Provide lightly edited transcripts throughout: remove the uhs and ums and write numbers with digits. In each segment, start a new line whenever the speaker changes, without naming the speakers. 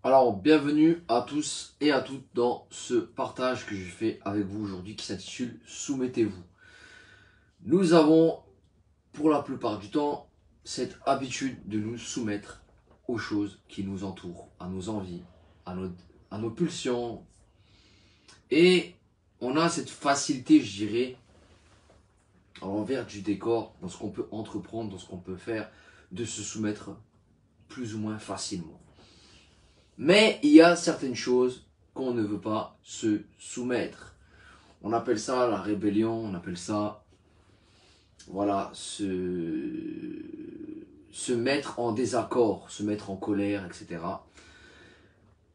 Alors, bienvenue à tous et à toutes dans ce partage que je fais avec vous aujourd'hui qui s'intitule « Soumettez-vous ». Nous avons, pour la plupart du temps, cette habitude de nous soumettre aux choses qui nous entourent, à nos envies, à nos pulsions. Et on a cette facilité, je dirais, à l'envers du décor, dans ce qu'on peut entreprendre, dans ce qu'on peut faire, de se soumettre plus ou moins facilement. Mais il y a certaines choses qu'on ne veut pas se soumettre. On appelle ça la rébellion, on appelle ça, voilà, se mettre en désaccord, se mettre en colère, etc.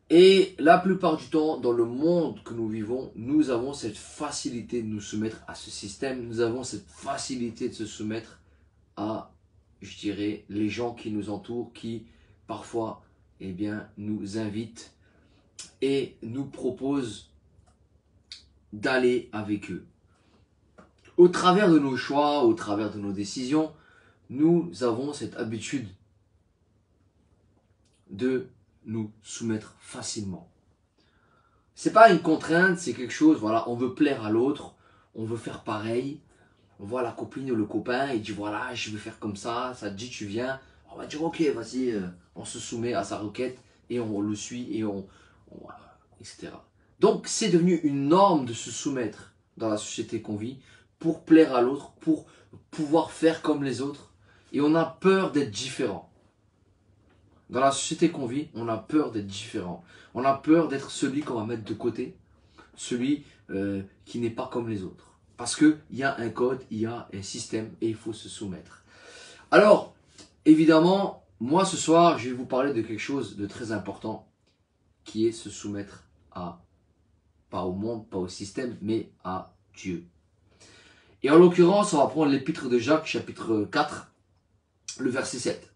Et la plupart du temps, dans le monde que nous vivons, nous avons cette facilité de nous soumettre à ce système. Nous avons cette facilité de se soumettre à, je dirais, les gens qui nous entourent, qui parfois, eh bien, nous invitent et nous proposent d'aller avec eux. Au travers de nos choix, au travers de nos décisions, nous avons cette habitude de nous soumettre facilement. C'est pas une contrainte, c'est quelque chose, voilà, on veut plaire à l'autre, on veut faire pareil. On voit la copine ou le copain, il dit voilà, je veux faire comme ça te dit tu viens. On va dire ok, vas-y, on se soumet à sa requête et on le suit et etc. Donc c'est devenu une norme de se soumettre dans la société qu'on vit pour plaire à l'autre, pour pouvoir faire comme les autres. Et on a peur d'être différent. Dans la société qu'on vit, on a peur d'être différent. On a peur d'être celui qu'on va mettre de côté, celui qui n'est pas comme les autres. Parce qu'il y a un code, il y a un système et il faut se soumettre. Alors, évidemment, moi ce soir, je vais vous parler de quelque chose de très important qui est se soumettre à, pas au monde, pas au système, mais à Dieu. Et en l'occurrence, on va prendre l'épître de Jacques, chapitre 4, le verset 7.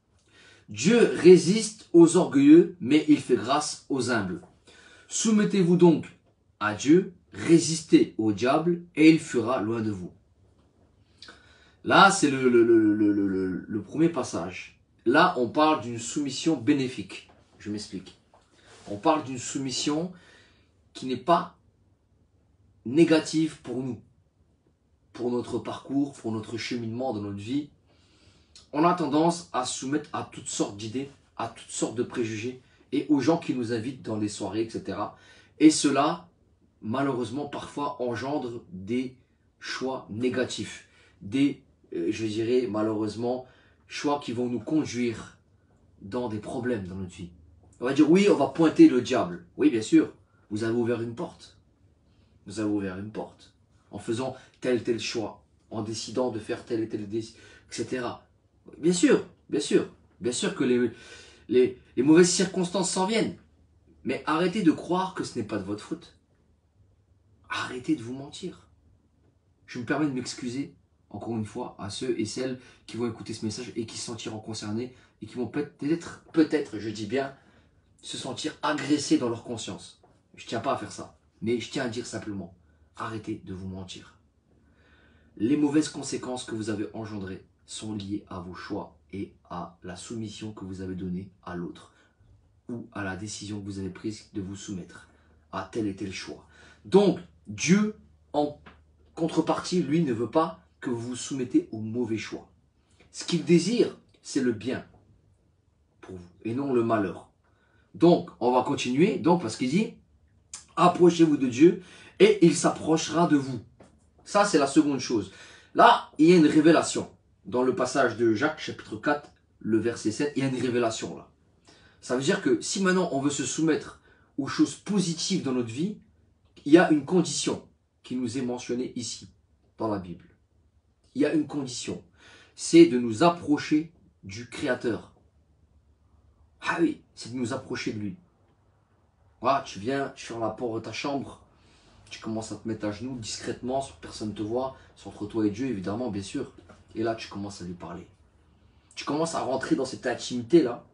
Dieu résiste aux orgueilleux, mais il fait grâce aux humbles. Soumettez-vous donc à Dieu, résistez au diable et il fuira loin de vous. Là, c'est le premier passage. Là, on parle d'une soumission bénéfique. Je m'explique. On parle d'une soumission qui n'est pas négative pour nous, pour notre parcours, pour notre cheminement dans notre vie. On a tendance à se soumettre à toutes sortes d'idées, à toutes sortes de préjugés et aux gens qui nous invitent dans les soirées, etc. Et cela, malheureusement, parfois engendre des choix négatifs. Des, je dirais, malheureusement, choix qui vont nous conduire dans des problèmes dans notre vie. On va dire, oui, on va pointer le diable. Oui, bien sûr, vous avez ouvert une porte. Vous avez ouvert une porte. En faisant tel choix, en décidant de faire tel et tel décision, etc. Bien sûr, bien sûr. Bien sûr que les mauvaises circonstances s'en viennent. Mais arrêtez de croire que ce n'est pas de votre faute. Arrêtez de vous mentir. Je me permets de m'excuser, encore une fois, à ceux et celles qui vont écouter ce message et qui se sentiront concernés et qui vont peut-être, je dis bien, se sentir agressés dans leur conscience. Je ne tiens pas à faire ça, mais je tiens à dire simplement, arrêtez de vous mentir. Les mauvaises conséquences que vous avez engendrées sont liées à vos choix et à la soumission que vous avez donnée à l'autre ou à la décision que vous avez prise de vous soumettre à tel et tel choix. Donc, Dieu, en contrepartie, lui, ne veut pas que vous vous soumettez au mauvais choix. Ce qu'il désire, c'est le bien pour vous et non le malheur. Donc, on va continuer, donc, parce qu'il dit, approchez-vous de Dieu et il s'approchera de vous. Ça, c'est la seconde chose. Là, il y a une révélation. Dans le passage de Jacques, chapitre 4, le verset 7, il y a une révélation là. Ça veut dire que si maintenant on veut se soumettre aux choses positives dans notre vie, il y a une condition qui nous est mentionnée ici, dans la Bible. Il y a une condition, c'est de nous approcher du Créateur. Ah oui, c'est de nous approcher de lui. Voilà, tu viens, tu fermes la porte de ta chambre, tu commences à te mettre à genoux discrètement, personne ne te voit, c'est entre toi et Dieu évidemment, bien sûr. Et là, tu commences à lui parler. Tu commences à rentrer dans cette intimité-là,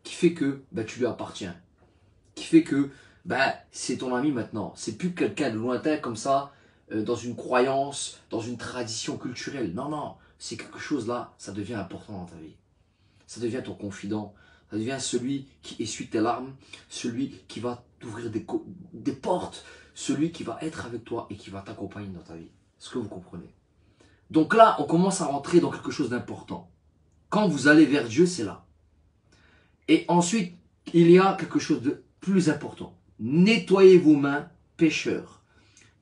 qui fait que tu lui appartiens. Qui fait que c'est ton ami maintenant. C'est plus quelqu'un de lointain comme ça, dans une croyance, dans une tradition culturelle. Non, non, c'est quelque chose là, ça devient important dans ta vie. Ça devient ton confident, Ça devient celui qui essuie tes larmes, celui qui va t'ouvrir des portes, celui qui va être avec toi et qui va t'accompagner dans ta vie. Est-ce que vous comprenez? Donc là, on commence à rentrer dans quelque chose d'important. Quand vous allez vers Dieu, c'est là. Et ensuite, il y a quelque chose de plus important. Nettoyez vos mains, pécheurs.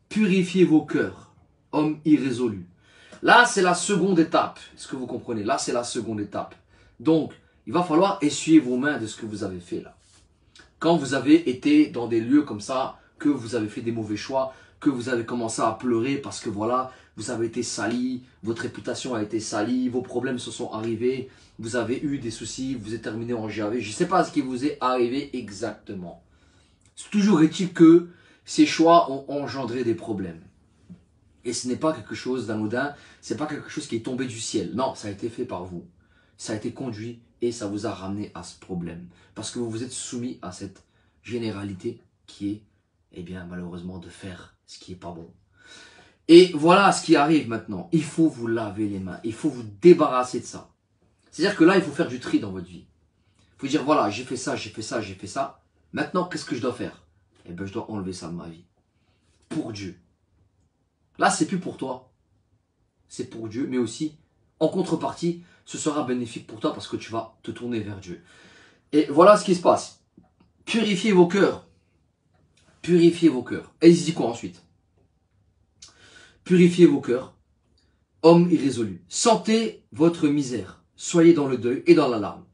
Purifiez vos cœurs, hommes irrésolus. Là, c'est la seconde étape. Est-ce que vous comprenez? Là, c'est la seconde étape. Donc, il va falloir essuyer vos mains de ce que vous avez fait là. Quand vous avez été dans des lieux comme ça, que vous avez fait des mauvais choix, que vous avez commencé à pleurer parce que voilà, vous avez été sali, votre réputation a été salie, vos problèmes se sont arrivés, vous avez eu des soucis, vous êtes terminé en GAV. Je ne sais pas ce qui vous est arrivé exactement. Toujours est-il que ces choix ont engendré des problèmes. Et ce n'est pas quelque chose d'anodin, ce n'est pas quelque chose qui est tombé du ciel. Non, ça a été fait par vous. Ça a été conduit et ça vous a ramené à ce problème. Parce que vous vous êtes soumis à cette généralité qui est, eh bien, malheureusement, de faire ce qui n'est pas bon. Et voilà ce qui arrive maintenant. Il faut vous laver les mains. Il faut vous débarrasser de ça. C'est-à-dire que là, il faut faire du tri dans votre vie. Il faut dire, voilà, j'ai fait ça, j'ai fait ça, j'ai fait ça. Maintenant, qu'est-ce que je dois faire? Eh bien, je dois enlever ça de ma vie. Pour Dieu. Là, c'est plus pour toi. C'est pour Dieu, mais aussi, en contrepartie, ce sera bénéfique pour toi parce que tu vas te tourner vers Dieu. Et voilà ce qui se passe. Purifiez vos cœurs. Purifiez vos cœurs. Et il se dit quoi ensuite? Purifiez vos cœurs, hommes irrésolus. Sentez votre misère. Soyez dans le deuil et dans la larme.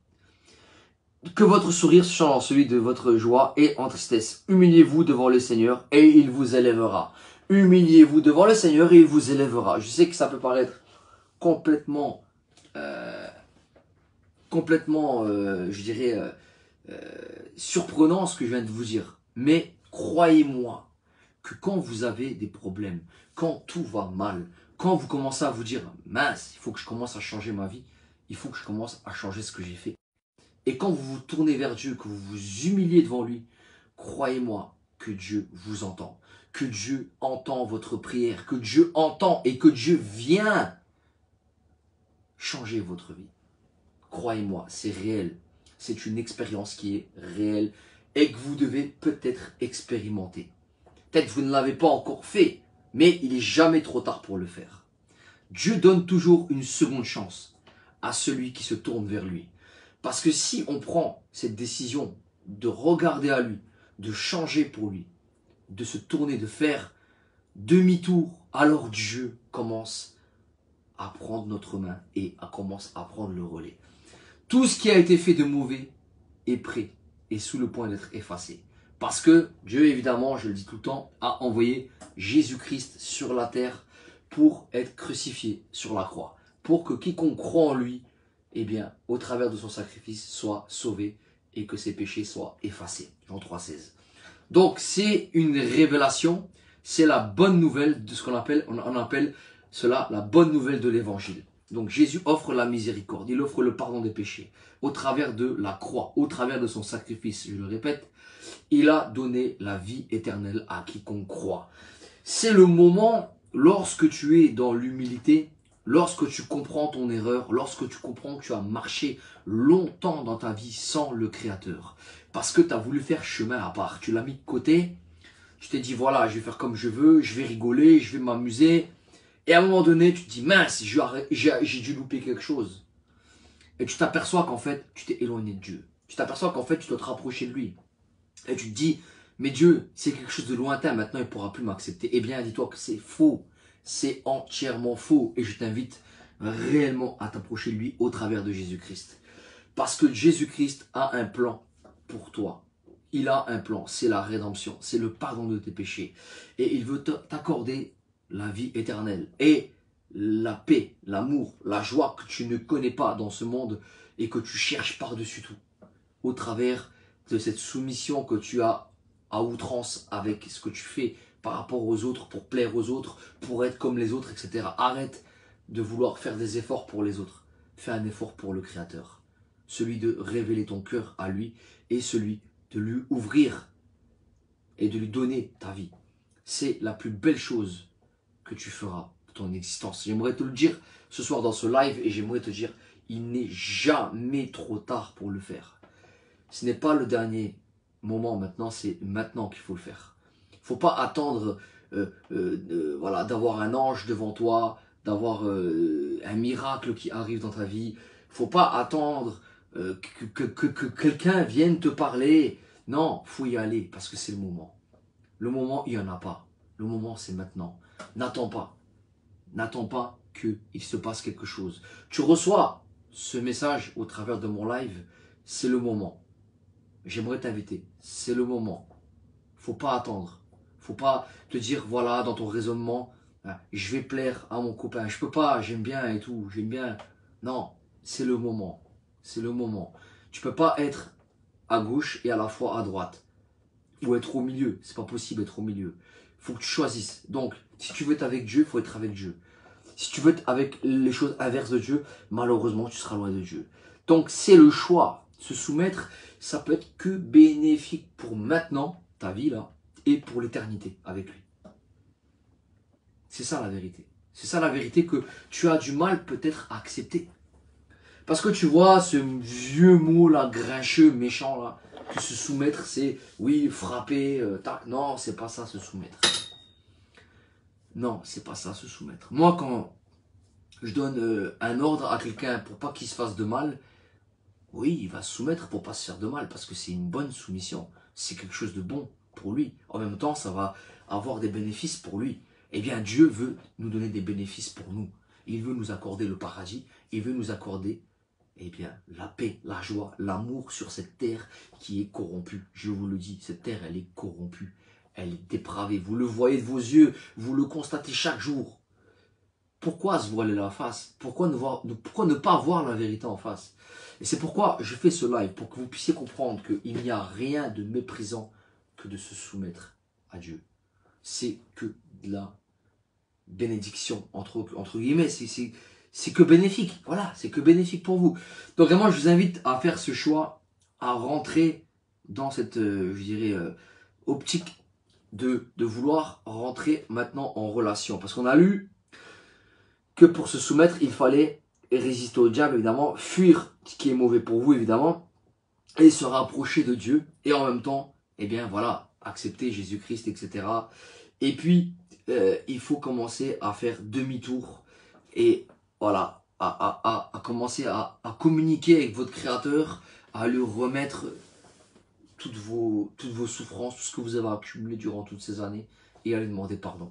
Que votre sourire change en celui de votre joie et en tristesse. Humiliez-vous devant le Seigneur et il vous élèvera. Humiliez-vous devant le Seigneur et il vous élèvera. Je sais que ça peut paraître complètement, je dirais, surprenant ce que je viens de vous dire. Mais croyez-moi que quand vous avez des problèmes, quand tout va mal, quand vous commencez à vous dire « mince, il faut que je commence à changer ma vie, il faut que je commence à changer ce que j'ai fait ». Et quand vous vous tournez vers Dieu, que vous vous humiliez devant lui, croyez-moi que Dieu vous entend, que Dieu entend votre prière, que Dieu entend et que Dieu vient changer votre vie. Croyez-moi, c'est réel. C'est une expérience qui est réelle et que vous devez peut-être expérimenter. Peut-être que vous ne l'avez pas encore fait, mais il n'est jamais trop tard pour le faire. Dieu donne toujours une seconde chance à celui qui se tourne vers lui. Parce que si on prend cette décision de regarder à lui, de changer pour lui, de se tourner, de faire demi-tour, alors Dieu commence à prendre notre main et commence à prendre le relais. Tout ce qui a été fait de mauvais est prêt et sous le point d'être effacé. Parce que Dieu, évidemment, je le dis tout le temps, a envoyé Jésus-Christ sur la terre pour être crucifié sur la croix. Pour que quiconque croit en lui, eh bien, au travers de son sacrifice, soit sauvé et que ses péchés soient effacés. Jean 3,16. Donc, c'est une révélation, c'est la bonne nouvelle de ce qu'on appelle, on appelle cela la bonne nouvelle de l'évangile. Donc, Jésus offre la miséricorde, il offre le pardon des péchés au travers de la croix, au travers de son sacrifice, je le répète, il a donné la vie éternelle à quiconque croit. C'est le moment, lorsque tu es dans l'humilité, lorsque tu comprends ton erreur, lorsque tu comprends que tu as marché longtemps dans ta vie sans le Créateur. Parce que tu as voulu faire chemin à part. Tu l'as mis de côté. Tu t'es dit, voilà, je vais faire comme je veux, je vais rigoler, je vais m'amuser. Et à un moment donné, tu te dis, mince, j'ai dû louper quelque chose. Et tu t'aperçois qu'en fait, tu t'es éloigné de Dieu. Tu t'aperçois qu'en fait, tu dois te rapprocher de lui. Et tu te dis, mais Dieu, c'est quelque chose de lointain, maintenant il ne pourra plus m'accepter. Eh bien, dis-toi que c'est faux. C'est entièrement faux. Et je t'invite réellement à t'approcher de lui au travers de Jésus-Christ. Parce que Jésus-Christ a un plan pour toi. Il a un plan, c'est la rédemption, c'est le pardon de tes péchés. Et il veut t'accorder la vie éternelle. Et la paix, l'amour, la joie que tu ne connais pas dans ce monde et que tu cherches par-dessus tout. Au travers de cette soumission que tu as à outrance avec ce que tu fais par rapport aux autres, pour plaire aux autres, pour être comme les autres, etc. Arrête de vouloir faire des efforts pour les autres. Fais un effort pour le Créateur. Celui de révéler ton cœur à lui et celui de lui ouvrir et de lui donner ta vie. C'est la plus belle chose que tu feras de ton existence. J'aimerais te le dire ce soir dans ce live et j'aimerais te dire, il n'est jamais trop tard pour le faire. Ce n'est pas le dernier moment maintenant, c'est maintenant qu'il faut le faire. Il ne faut pas attendre voilà, d'avoir un ange devant toi, d'avoir un miracle qui arrive dans ta vie. Il ne faut pas attendre que quelqu'un vienne te parler. Non, il faut y aller parce que c'est le moment. Le moment, il n'y en a pas. Le moment, c'est maintenant. N'attends pas. N'attends pas qu'il se passe quelque chose. Tu reçois ce message au travers de mon live, c'est le moment. J'aimerais t'inviter, c'est le moment. Faut pas attendre. Faut pas te dire, voilà, dans ton raisonnement, je vais plaire à mon copain. Je peux pas, j'aime bien et tout, j'aime bien. Non, c'est le moment. C'est le moment. Tu peux pas être à gauche et à la fois à droite. Ou être au milieu. C'est pas possible d'être au milieu. Faut que tu choisisses. Donc, si tu veux être avec Dieu, il faut être avec Dieu. Si tu veux être avec les choses inverses de Dieu, malheureusement, tu seras loin de Dieu. Donc, c'est le choix. Se soumettre, ça peut être que bénéfique pour maintenant, ta vie là, et pour l'éternité avec lui. C'est ça la vérité. C'est ça la vérité que tu as du mal peut-être à accepter. Parce que tu vois, ce vieux mot là, grincheux, méchant là, que se soumettre, c'est, oui, frapper, tac. Non, c'est pas ça, se soumettre. Non, c'est pas ça, se soumettre. Moi, quand je donne un ordre à quelqu'un pour pas qu'il se fasse de mal, oui, il va se soumettre pour pas se faire de mal, parce que c'est une bonne soumission. C'est quelque chose de bon pour lui. En même temps, ça va avoir des bénéfices pour lui. Eh bien, Dieu veut nous donner des bénéfices pour nous. Il veut nous accorder le paradis. Il veut nous accorder, eh bien, la paix, la joie, l'amour sur cette terre qui est corrompue. Je vous le dis, cette terre, elle est corrompue. Elle est dépravée. Vous le voyez de vos yeux. Vous le constatez chaque jour. Pourquoi se voiler la face? Pourquoi ne pas voir la vérité en face? Et c'est pourquoi je fais ce live, pour que vous puissiez comprendre qu'il n'y a rien de méprisant que de se soumettre à Dieu. C'est que de la bénédiction, entre guillemets, c'est que bénéfique. Voilà, c'est que bénéfique pour vous. Donc vraiment, je vous invite à faire ce choix, à rentrer dans cette, je dirais, optique de vouloir rentrer maintenant en relation. Parce qu'on a lu que pour se soumettre, il fallait résister au diable, évidemment, fuir ce qui est mauvais pour vous, évidemment, et se rapprocher de Dieu, et en même temps, eh bien, voilà, accepter Jésus-Christ, etc. Et puis, il faut commencer à faire demi-tour, et voilà, à commencer à communiquer avec votre Créateur, à lui remettre toutes vos souffrances, tout ce que vous avez accumulé durant toutes ces années, et à lui demander pardon.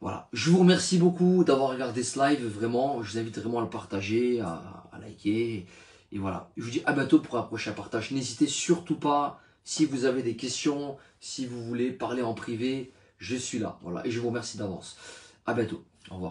Voilà, je vous remercie beaucoup d'avoir regardé ce live, vraiment, je vous invite vraiment à le partager, à liker, et voilà. Je vous dis à bientôt pour un prochain partage. N'hésitez surtout pas, si vous avez des questions, si vous voulez parler en privé, je suis là, voilà, et je vous remercie d'avance. À bientôt, au revoir.